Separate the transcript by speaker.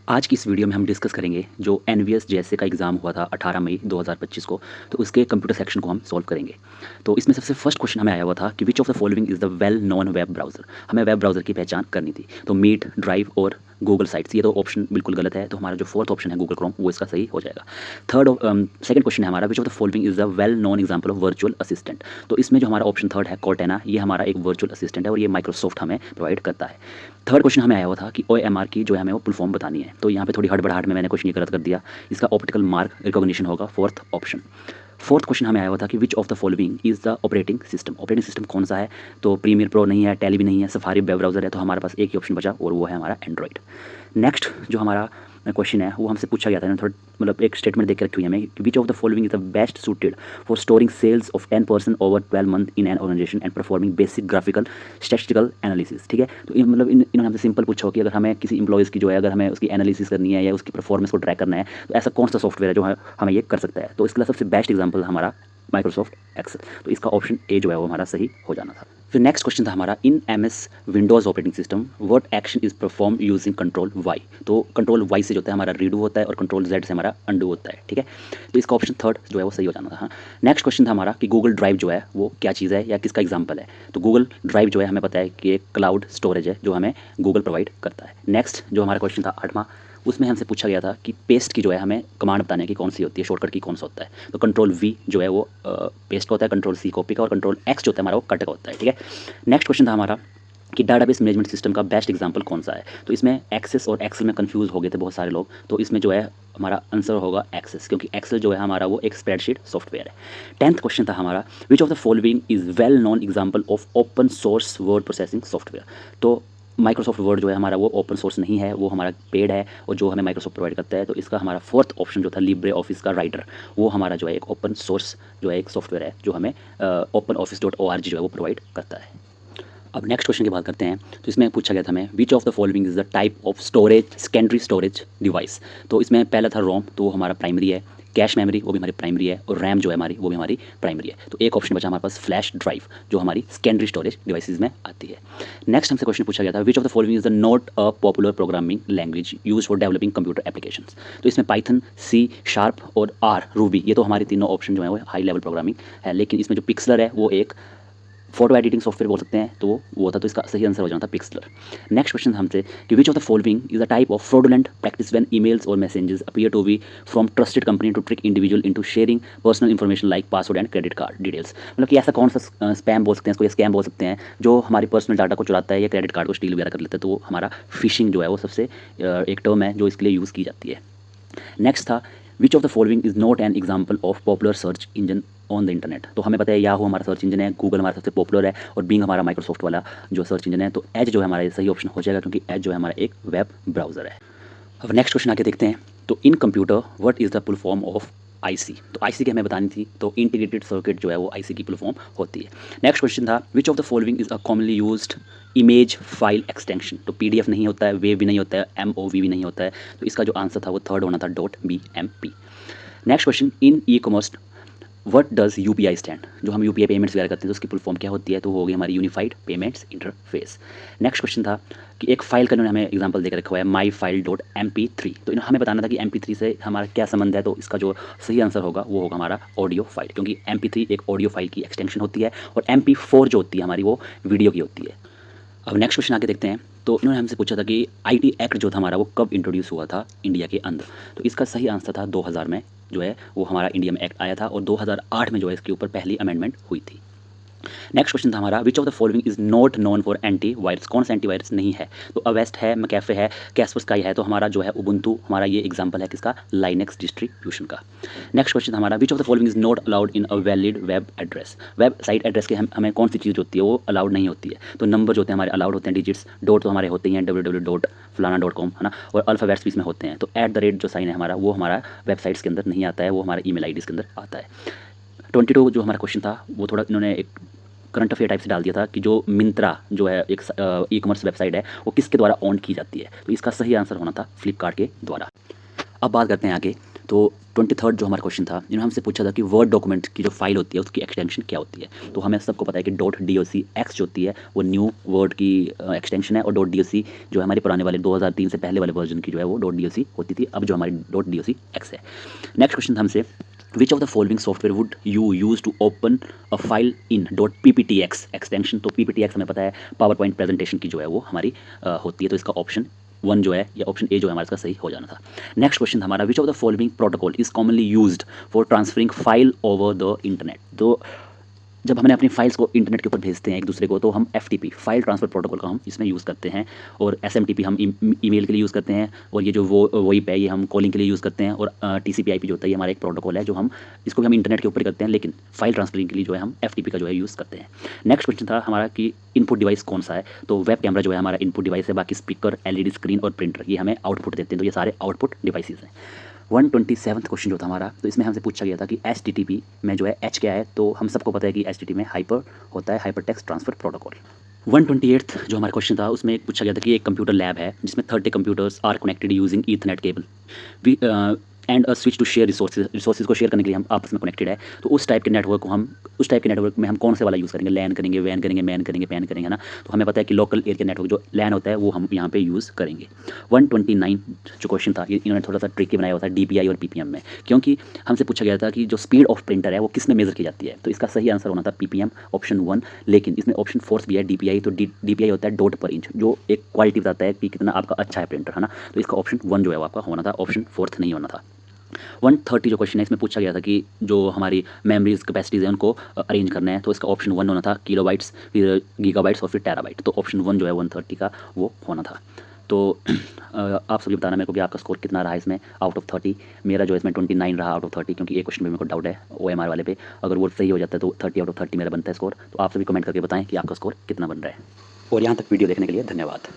Speaker 1: आज की इस वीडियो में हम डिस्कस करेंगे जो एनवीएस जेएसए का एग्ज़ाम हुआ था 18 मई 2025 को, तो उसके कंप्यूटर सेक्शन को हम सॉल्व करेंगे। तो इसमें सबसे फर्स्ट क्वेश्चन हमें आया हुआ था कि which of the following is the well known web browser. हमें वेब ब्राउज़र की पहचान करनी थी, तो मीट, ड्राइव और गूगल साइट्स, ये तो ऑप्शन बिल्कुल गलत है, तो हमारा जो फोर्थ ऑप्शन है गूगल क्रोम वो इसका सही हो जाएगा। सेकंड क्वेश्चन है हमारा, विच of the following is the well known example of virtual assistant. तो इसमें जो हमारा ऑप्शन थर्ड है कॉर्टेना, ये हमारा एक वर्चुअल असिस्टेंट है और ये माइक्रोसॉफ्ट हमें प्रोवाइड करता है। थर्ड क्वेश्चन हमें आया हुआ था कि OMR की जो है हमें वो फुल फॉर्म बतानी है, तो यहाँ पे थोड़ी हड़बड़ाहट में मैंने क्वेश्चन ये गलत कर दिया। इसका ऑप्टिकल मार्क रिकॉग्निशन होगा फोर्थ ऑप्शन। फोर्थ क्वेश्चन हमें आया हुआ था कि which of the following is the operating system. Operating system कौन सा है, तो प्रीमियर प्रो नहीं है, टेली भी नहीं है, सफारी वेब ब्राउज़र है, तो हमारे पास एक ही ऑप्शन बचा और वो है हमारा एंड्रॉइड। नेक्स्ट जो हमारा क्वेश्चन है वो हमसे पूछा गया था, थोड़ा मतलब एक स्टेटमेंट देख के रखी हुई है हमें, which of the following is the best suited for storing sales of 10% over 12 month in an organisation and performing basic graphical statistical analysis. ठीक है, तो मतलब इन्होंने हमसे सिंपल पूछा हो कि अगर हमें किसी इंप्लॉइज़ की जो है अगर हमें उसकी एनालिसिस करनी है या उसकी परफॉर्मेंस को ट्रैक करना है, तो ऐसा कौन सा सॉफ्टवेयर है जो हमें ये कर सकता है। तो इसके लिए सबसे बेस्ट एग्जाम्पल हमारा माइक्रोसॉफ्ट एक्सेल, तो इसका ऑप्शन ए जो है वो हमारा सही हो जाना था। फिर नेक्स्ट क्वेश्चन था हमारा, in MS Windows operating system what action is perform using control Y. तो कंट्रोल वाई से जो होता है हमारा रीडू होता है और कंट्रोल Z से हमारा अंडू होता है। ठीक है, तो इसका ऑप्शन थर्ड जो है वो सही हो जाना था। हाँ, नेक्स्ट क्वेश्चन था हमारा कि गूगल ड्राइव जो है वो क्या चीज़ है या किसका एग्जाम्पल है। तो गूगल ड्राइव जो है हमें पता है कि एक क्लाउड स्टोरेज है जो हमें गूगल प्रोवाइड करता है। नेक्स्ट जो हमारा क्वेश्चन था आठवां, उसमें हमसे पूछा गया था कि पेस्ट की जो है हमें कमांड बताने की कौन सी होती है, शॉर्टकट की कौन सा होता है। तो कंट्रोल V जो है वो पेस्ट का होता है, कंट्रोल C कॉपी का और कंट्रोल X जो होता है हमारा वो कट का होता है। ठीक है, नेक्स्ट क्वेश्चन था हमारा कि डाटाबेस मैनेजमेंट सिस्टम का बेस्ट एग्जांपल कौन सा है। तो इसमें एक्सेस और एक्सेल में कंफ्यूज हो गए थे बहुत सारे लोग, तो इसमें जो है हमारा आंसर होगा एक्सेस, क्योंकि एक्सेल जो है हमारा वो एक स्प्रेडशीट सॉफ्टवेयर है। 10th क्वेश्चन था हमारा, विच of the following is well known example of open source word processing software. तो माइक्रोसॉफ्ट वर्ड जो है हमारा वो ओपन सोर्स नहीं है, वो हमारा पेड है और जो हमें माइक्रोसॉफ्ट प्रोवाइड करता है। तो इसका हमारा फोर्थ ऑप्शन जो था लिब्रे ऑफिस का राइटर, वो हमारा जो है एक ओपन सोर्स जो है एक सॉफ्टवेयर है जो हमें OpenOffice.org जो है वो प्रोवाइड करता है। अब नेक्स्ट क्वेश्चन की बात करते हैं, तो इसमें पूछा गया था हमें, which of the following is the type of storage secondary storage device. तो इसमें पहला था रोम, तो वो हमारा प्राइमरी है, कैश मेमोरी वो भी हमारी प्राइमरी है और रैम जो है हमारी वो भी हमारी प्राइमरी है। तो एक ऑप्शन बचा हमारे पास फ्लैश ड्राइव जो हमारी सेकेंडरी स्टोरेज डिवाइसेज में आती है। नेक्स्ट हमसे क्वेश्चन पूछा गया था, विच of the following is the not a popular programming language use for developing computer applications. तो इसमें पाइथन, C शार्प और R रूबी, ये तो हमारी तीनों ऑप्शन जो है वो हाई लेवल प्रोग्रामिंग है, लेकिन इसमें जो पिक्सलर है वो एक फोटो एडिटिंग सॉफ्टवेयर बोल सकते हैं, तो वो था, तो इसका सही आंसर हो जाना था पिक्सलर। नेक्स्ट क्वेश्चन हमसे कि which of the following is the type of fraudulent practice when emails और messages appear to be from trusted company to trick individual into sharing personal information like password and credit card details. मतलब कि ऐसा कौन सा spam बोल सकते हैं इसको, या स्कैम बोल सकते हैं जो हमारी पर्सनल डाटा को चुराता है या क्रेडिट कार्ड को स्टील वगैरह कर लेता है, तो वो हमारा फिशिंग जो है वो सबसे एक टर्म है जो इसके लिए यूज़ की जाती है। नेक्स्ट था, विच of the following is not an example of popular search engine on the internet. तो हमें पता है याहू हमारा सर्च इंजन है, गूगल हमारा सबसे पॉपुलर है और बिंग हमारा माइक्रोसॉफ्ट वाला जो सर्च इंजन है। तो एज जो है हमारा सही ऑप्शन हो जाएगा, क्योंकि एज जो है हमारा एक वेब ब्राउज़र है। अब नेक्स्ट क्वेश्चन आगे देखते हैं, तो इन computer what is the full form of IC। तो IC की हमें बतानी थी, तो इंटीग्रेटेड सर्किट जो है वो IC की फुल फॉर्म होती है। नेक्स्ट क्वेश्चन था, विच of the following is a commonly used image file extension. तो PDF नहीं होता है, वेव भी नहीं होता है, MOV भी नहीं होता है, तो इसका जो आंसर था वो थर्ड होना था .BMP। Next question, in e-commerce what does UPI stand. जो हम UPI पेमेंट्स वगैरह करते हैं तो उसकी फुल फॉर्म क्या होती है, तो वो होगी हमारी unified payments interface. Next question था कि एक फाइल का इन्होंने हमें एग्जांपल देकर रखा हुआ है myfile.mp3। तो इन्होंने हमें बताना था कि MP3 से हमारा क्या संबंध है, तो इसका जो सही आंसर होगा वो होगा हमारा ऑडियो फाइल, क्योंकि MP3 एक ऑडियो फाइल की एक्सटेंशन होती है और MP4 जो होती है हमारी वो वीडियो की होती है। अब नेक्स्ट क्वेश्चन आगे देखते हैं, तो इन्होंने हमसे पूछा था कि IT एक्ट जो था हमारा वो कब इंट्रोड्यूस हुआ था इंडिया के अंदर। तो इसका सही आंसर था 2000 में जो है वो हमारा इंडिया में एक्ट आया था और 2008 में जो है इसके ऊपर पहली अमेंडमेंट हुई थी। नेक्स्ट क्वेश्चन था हमारा, विच of the following is not known for antivirus. कौन सा एंटीवायरस नहीं है, तो अवेस्ट है, मैकेफे है, कैस्परस्काई है, तो हमारा जो है उबुंटू हमारा ये एग्जांपल है किसका, लाइनेक्स डिस्ट्रीब्यूशन का। नेक्स्ट क्वेश्चन हमारा, विच of the following is not allowed in a valid web address. Web site address के हमें कौन सी चीज़ होती है वो अलाउड नहीं होती है। तो नंबर जो होते हैं हमारे अलाउड होते हैं, डिजिट्स, डॉट तो हमारे होते ही हैं www.फलाना.com है ना, और अल्फ़ाबेट्स भी इसमें होते हैं। तो @ जो साइन है हमारा वो हमारा वेबसाइट्स के अंदर नहीं आता है, वो हमारा ईमेल आईडीज़ के अंदर आता है। 22 जो हमारा क्वेश्चन था वो थोड़ा इन्होंने एक करंट अफेयर टाइप से डाल दिया था कि जो मिंत्रा जो है एक E-कॉमर्स वेबसाइट है वो किसके द्वारा ऑन की जाती है, तो इसका सही आंसर होना था फ्लिपकार्ट के द्वारा। अब बात करते हैं आगे, तो 23rd जो हमारा क्वेश्चन था, इन्होंने हमसे पूछा था कि वर्ड डॉक्यूमेंट की जो फाइल होती है उसकी एक्सटेंशन क्या होती है। तो हमें सबको पता है कि .docx जो होती है वो न्यू वर्ड की एक्सटेंशन है, और .doc जो है हमारे पुराने वाले 2003 से पहले वाले वर्जन की जो है वो .doc होती थी, अब जो हमारी .docx है। नेक्स्ट क्वेश्चन था हमसे, which of the following software would you use to open a file in .pptx extension. तो pptx हमें पता है पावर पॉइंट प्रेजेंटेशन की जो है वो हमारी होती है, तो इसका ऑप्शन 1 जो है या ऑप्शन ए जो है हमारा इसका सही हो जाना था। नेक्स्ट क्वेश्चन हमारा, विच of the following protocol is commonly used for transferring file over the internet. तो जब हमने अपनी फाइल्स को इंटरनेट के ऊपर भेजते हैं एक दूसरे को, तो हम FTP फाइल ट्रांसफ़र प्रोटोकॉल का हम इसमें यूज़ करते हैं, और SMTP हम ईमेल के लिए यूज़ करते हैं, और ये जो वोइप है ये हम कॉलिंग के लिए यूज़ करते हैं, और TCP/IP जो होता है ये हमारा एक प्रोटोकॉल है जो हम इसको भी हम इंटरनेट के ऊपर करते हैं, लेकिन फाइल ट्रांसफरिंग के लिए जो है हम FTP का जो है यूज़ करते हैं। नेक्स्ट क्वेश्चन था हमारा कि इनपुट डिवाइस कौन सा है। तो वेब कैमरा जो है हमारा इनपुट डिवाइस है, बाकी स्पीकर, LED स्क्रीन और प्रिंटर ये हमें आउटपुट देते हैं, तो ये सारे आउटपुट डिवाइसेज हैं। 127th क्वेश्चन जो था हमारा, तो इसमें हमसे पूछा गया था कि HTTP में जो है H क्या है। तो हम सबको पता है कि HTTP में हाइपर होता है, hyper text transfer protocol. 128th जो हमारा क्वेश्चन था उसमें पूछा गया था कि एक कंप्यूटर लैब है जिसमें 30 computers are connected using Ethernet cable and a switch to share resources को शेयर करने के लिए हम आपस में कनेक्टेड है। तो उस टाइप के नेटवर्क में हम कौन से वाला यूज़ करेंगे, लैन करेंगे, वैन करेंगे, मैन करेंगे, पैन करेंगे, है ना। तो हमें पता है कि लोकल एरिया नेटवर्क जो लैन होता है वो हम यहाँ पे यूज़ करेंगे। 129 जो क्वेश्चन था ये इन्होंने थोड़ा सा ट्रिकी बनाया हुआ था DPI और PPM में, क्योंकि हमसे पूछा गया था कि जो स्पीड ऑफ प्रिंटर है वो किस में मेजर की जाती है। तो इसका सही आंसर होना था PPM ऑप्शन 1, लेकिन इसमें ऑप्शन 4 भी है DPI। तो DPI होता है डॉट पर इंच, जो एक क्वालिटी बताता है कि कितना आपका अच्छा है प्रिंटर, है ना। तो इसका ऑप्शन 1 जो है वो आपका होना था, ऑप्शन 4 नहीं होना था। 130 जो क्वेश्चन है इसमें पूछा गया था कि जो हमारी मेमोरीज कैपेसिटीज़ हैं उनको अरेंज करना है। तो इसका ऑप्शन 1 होना था किलोबाइट्स, फिर गीगाबाइट्स और फिर टेराबाइट। तो ऑप्शन 1 जो है 130 का वो होना था। तो आप सभी बताना मेरे को कि आपका स्कोर कितना रहा इसमें आउट ऑफ 30। मेरा जो है इसमें 29 रहा आउट ऑफ 30, क्योंकि एक क्वेश्चन में मेरे को डाउट है OMR वाले पे, अगर वो सही हो जाता है तो 30 आउट ऑफ 30 मेरा बनता है स्कोर। तो आप सभी कमेंट करके बताएं कि आपका स्कोर कितना बन रहा है। और यहाँ तक वीडियो देखने के लिए धन्यवाद।